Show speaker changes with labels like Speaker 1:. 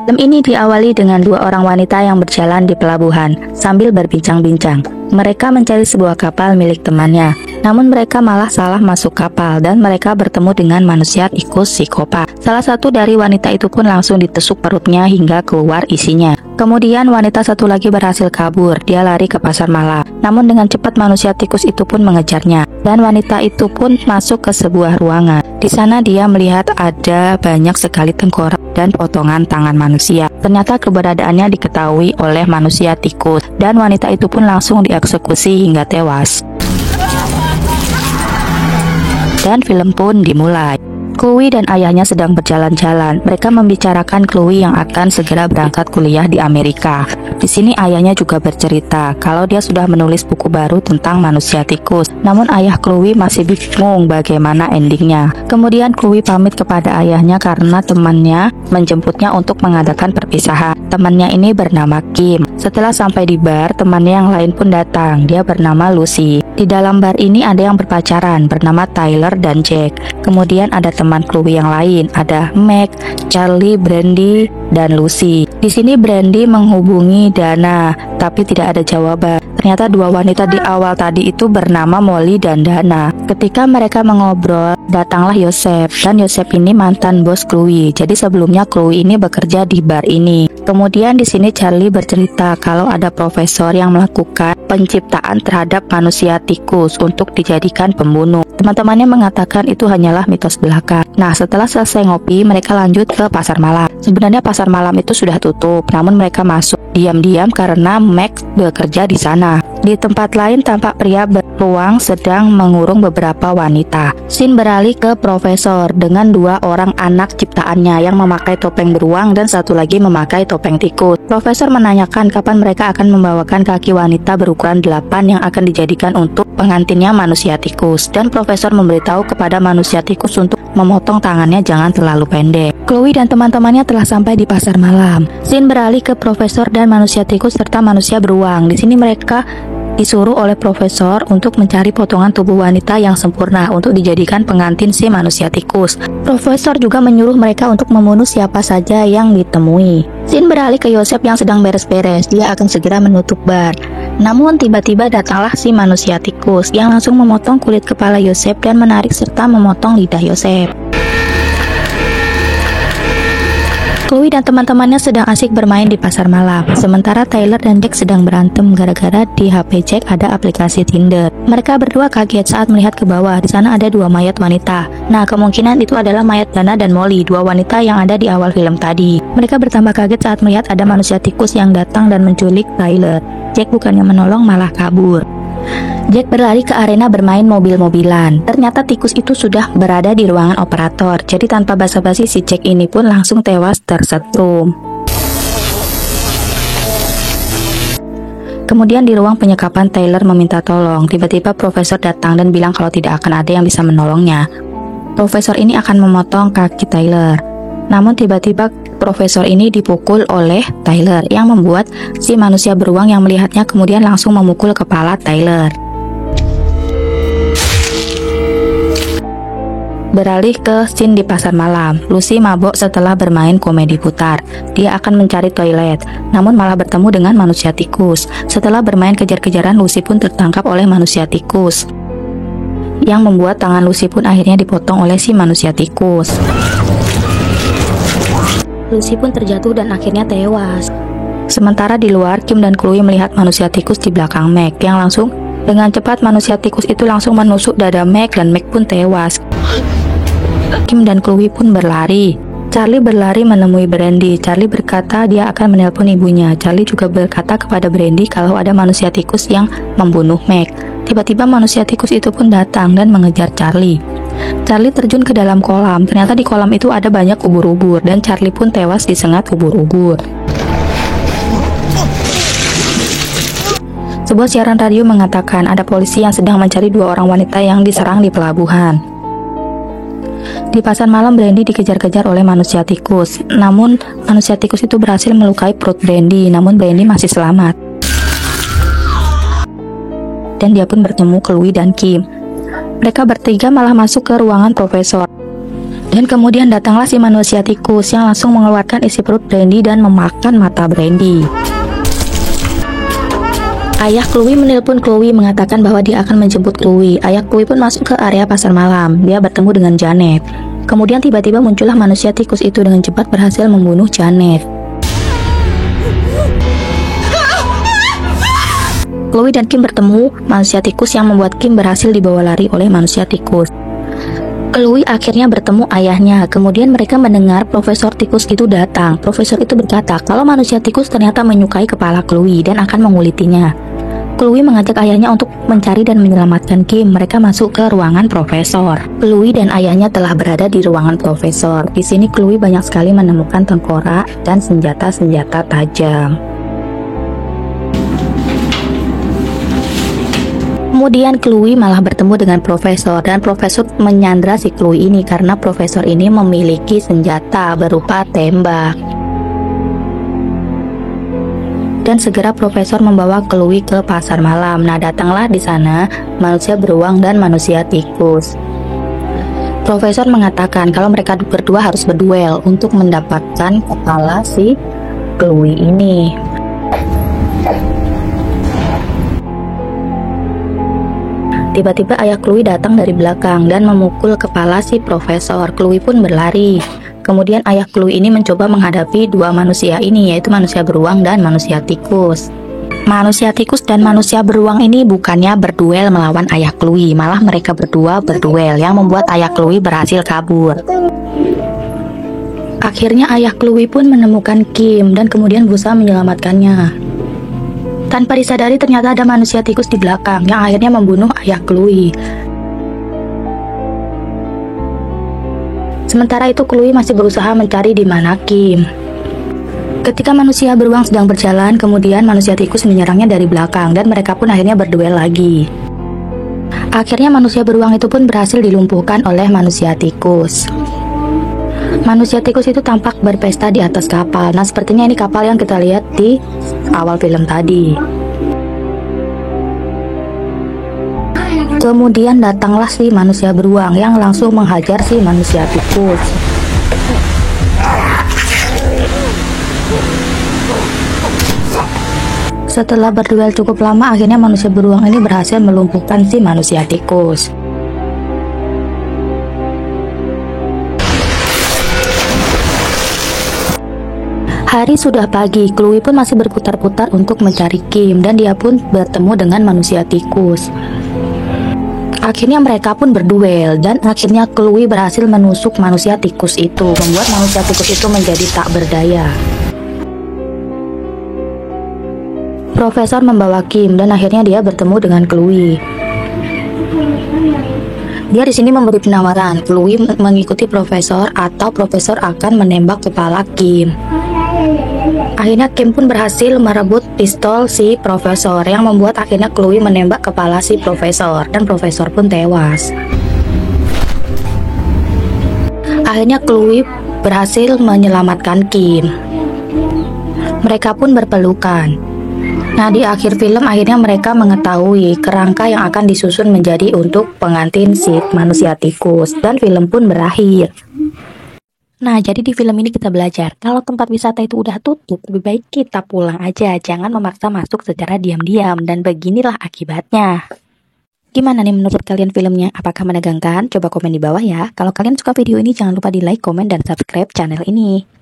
Speaker 1: Film ini diawali dengan dua orang wanita yang berjalan di pelabuhan sambil berbincang-bincang. Mereka mencari sebuah kapal milik temannya, namun mereka malah salah masuk kapal dan mereka bertemu dengan manusia tikus psikopat. Salah satu dari wanita itu pun langsung ditusuk perutnya hingga keluar isinya. Kemudian wanita satu lagi berhasil kabur, dia lari ke pasar malam. Namun dengan cepat manusia tikus itu pun mengejarnya dan wanita itu pun masuk ke sebuah ruangan. Di sana dia melihat ada banyak sekali tengkorak dan potongan tangan manusia. Ternyata keberadaannya diketahui oleh manusia tikus dan wanita itu pun langsung dieksekusi hingga tewas. Dan film pun dimulai. Chloe dan ayahnya sedang berjalan-jalan. Mereka membicarakan Chloe yang akan segera berangkat kuliah di Amerika. Di sini ayahnya juga bercerita kalau dia sudah menulis buku baru tentang manusia tikus. Namun ayah Chloe masih bingung bagaimana endingnya. Kemudian Chloe pamit kepada ayahnya karena temannya menjemputnya untuk mengadakan perpisahan. Temannya ini bernama Kim. Setelah sampai di bar, temannya yang lain pun datang. Dia bernama Lucy. Di dalam bar ini ada yang berpacaran bernama Tyler dan Jack. Kemudian ada teman Chloe yang lain, ada Meg, Charlie, Brandy, dan Lucy. Di sini Brandy menghubungi Dana, tapi tidak ada jawaban. Ternyata dua wanita di awal tadi itu bernama Molly dan Dana. Ketika mereka mengobrol, datanglah Yosef, dan Yosef ini mantan bos Chloe. Jadi sebelumnya Chloe ini bekerja di bar ini. Kemudian di sini Charlie bercerita kalau ada profesor yang melakukan penciptaan terhadap manusia tikus untuk dijadikan pembunuh. Teman-temannya mengatakan itu hanyalah mitos belaka. Nah, setelah selesai ngopi, mereka lanjut ke pasar malam. Sebenarnya pasar malam itu sudah tutup, namun mereka masuk diam-diam karena Max bekerja di sana. Di tempat lain tampak pria beruang sedang mengurung beberapa wanita. Scene beralih ke profesor dengan dua orang anak ciptaannya yang memakai topeng beruang dan satu lagi memakai topeng tikus. Profesor menanyakan kapan mereka akan membawakan kaki wanita berukuran 8 yang akan dijadikan untuk pengantinnya manusia tikus. Dan profesor memberitahu kepada manusia tikus untuk memotong tangannya jangan terlalu pendek. Chloe dan teman-temannya telah sampai di pasar malam. Scene beralih ke profesor dan manusia tikus serta manusia beruang. Di sini mereka disuruh oleh profesor untuk mencari potongan tubuh wanita yang sempurna untuk dijadikan pengantin si manusia tikus. Profesor juga menyuruh mereka untuk membunuh siapa saja yang ditemui. Scene beralih ke Yosef yang sedang beres-beres. Dia akan segera menutup bar. Namun tiba-tiba datanglah si manusia tikus yang langsung memotong kulit kepala Yosef dan menarik serta memotong lidah Yosef. Chloe dan teman-temannya sedang asik bermain di pasar malam. Sementara Tyler dan Jack sedang berantem gara-gara di HP Jack ada aplikasi Tinder. Mereka berdua kaget saat melihat ke bawah. Di sana ada dua mayat wanita. Nah, kemungkinan itu adalah mayat Dana dan Molly, dua wanita yang ada di awal film tadi. Mereka bertambah kaget saat melihat ada manusia tikus yang datang dan menculik Tyler. Jack bukannya menolong malah kabur. Jack berlari ke arena bermain mobil-mobilan. Ternyata tikus itu sudah berada di ruangan operator. Jadi tanpa basa-basi si Jack ini pun langsung tewas tersetrum. Kemudian di ruang penyekapan Tyler meminta tolong. Tiba-tiba profesor datang dan bilang kalau tidak akan ada yang bisa menolongnya. Profesor ini akan memotong kaki Tyler. Namun tiba-tiba profesor ini dipukul oleh Tyler yang membuat si manusia beruang yang melihatnya kemudian langsung memukul kepala Tyler. Beralih ke scene di pasar malam. Lucy mabok setelah bermain komedi putar. Dia akan mencari toilet, namun malah bertemu dengan manusia tikus. Setelah bermain kejar-kejaran, Lucy pun tertangkap oleh manusia tikus, yang membuat tangan Lucy pun akhirnya dipotong oleh si manusia tikus. Lucy pun terjatuh dan akhirnya tewas. Sementara di luar, Kim dan Chloe melihat manusia tikus di belakang Meg, yang langsung dengan cepat manusia tikus itu langsung menusuk dada Meg dan Meg pun tewas. Kim dan Chloe pun berlari. Charlie berlari menemui Brandy. Charlie berkata dia akan menelpon ibunya. Charlie juga berkata kepada Brandy kalau ada manusia tikus yang membunuh Meg. Tiba-tiba manusia tikus itu pun datang dan mengejar Charlie. Charlie terjun ke dalam kolam. Ternyata di kolam itu ada banyak ubur-ubur dan Charlie pun tewas disengat ubur-ubur. Sebuah siaran radio mengatakan ada polisi yang sedang mencari dua orang wanita yang diserang di pelabuhan. Di pasar malam, Brandy dikejar-kejar oleh manusia tikus. Namun manusia tikus itu berhasil melukai perut Brandy, namun Brandy masih selamat. Dan dia pun bertemu Chloe dan Kim. Mereka bertiga malah masuk ke ruangan profesor. Dan kemudian datanglah si manusia tikus yang langsung mengeluarkan isi perut Brandy dan memakan mata Brandy. Ayah Chloe menelpon Chloe mengatakan bahwa dia akan menjemput Chloe. Ayah Chloe pun masuk ke area pasar malam. Dia bertemu dengan Janet. Kemudian tiba-tiba muncullah manusia tikus itu dengan cepat berhasil membunuh Janet. Chloe dan Kim bertemu manusia tikus yang membuat Kim berhasil dibawa lari oleh manusia tikus. Chloe akhirnya bertemu ayahnya. Kemudian mereka mendengar Profesor Tikus itu datang. Profesor itu berkata kalau manusia tikus ternyata menyukai kepala Chloe dan akan mengulitinya. Chloe mengajak ayahnya untuk mencari dan menyelamatkan Kim. Mereka masuk ke ruangan Profesor. Chloe dan ayahnya telah berada di ruangan Profesor. Di sini Chloe banyak sekali menemukan tengkorak dan senjata-senjata tajam. Kemudian Chloe malah bertemu dengan Profesor dan Profesor menyandra si Chloe ini karena Profesor ini memiliki senjata berupa tembak. Dan segera Profesor membawa Chloe ke pasar malam. Nah, datanglah di sana manusia beruang dan manusia tikus. Profesor mengatakan kalau mereka berdua harus berduel untuk mendapatkan kepala si Chloe ini. Tiba-tiba ayah Chloe datang dari belakang dan memukul kepala si Profesor. Chloe pun berlari. Kemudian ayah Chloe ini mencoba menghadapi dua manusia ini, yaitu manusia beruang dan manusia tikus. Manusia tikus dan manusia beruang ini bukannya berduel melawan ayah Chloe, malah mereka berdua berduel yang membuat ayah Chloe berhasil kabur. Akhirnya ayah Chloe pun menemukan Kim dan kemudian berusaha menyelamatkannya. Tanpa disadari ternyata ada manusia tikus di belakang yang akhirnya membunuh ayah Chloe. Sementara itu Chloe masih berusaha mencari di mana Kim. Ketika manusia beruang sedang berjalan, kemudian manusia tikus menyerangnya dari belakang dan mereka pun akhirnya berduel lagi. Akhirnya manusia beruang itu pun berhasil dilumpuhkan oleh manusia tikus. Manusia tikus itu tampak berpesta di atas kapal. Nah, sepertinya ini kapal yang kita lihat di awal film tadi. Kemudian datanglah si manusia beruang yang langsung menghajar si manusia tikus. Setelah berduel cukup lama, akhirnya manusia beruang ini berhasil melumpuhkan si manusia tikus. Hari sudah pagi, Chloe pun masih berputar-putar untuk mencari Kim dan dia pun bertemu dengan manusia tikus. Akhirnya mereka pun berduel dan akhirnya Chloe berhasil menusuk manusia tikus itu, membuat manusia tikus itu menjadi tak berdaya. Profesor membawa Kim dan akhirnya dia bertemu dengan Chloe. Dia di sini memberi penawaran, Chloe mengikuti Profesor atau Profesor akan menembak kepala Kim. Akhirnya Kim pun berhasil merebut pistol si Profesor yang membuat akhirnya Chloe menembak kepala si Profesor dan Profesor pun tewas. Akhirnya Chloe berhasil menyelamatkan Kim. Mereka pun berpelukan. Nah, di akhir film akhirnya mereka mengetahui kerangka yang akan disusun menjadi untuk pengantin si manusia tikus dan film pun berakhir. Nah, jadi di film ini kita belajar, kalau tempat wisata itu udah tutup, lebih baik kita pulang aja, jangan memaksa masuk secara diam-diam, dan beginilah akibatnya. Gimana nih menurut kalian filmnya? Apakah menegangkan? Coba komen di bawah ya. Kalau kalian suka video ini, jangan lupa di like, komen, dan subscribe channel ini.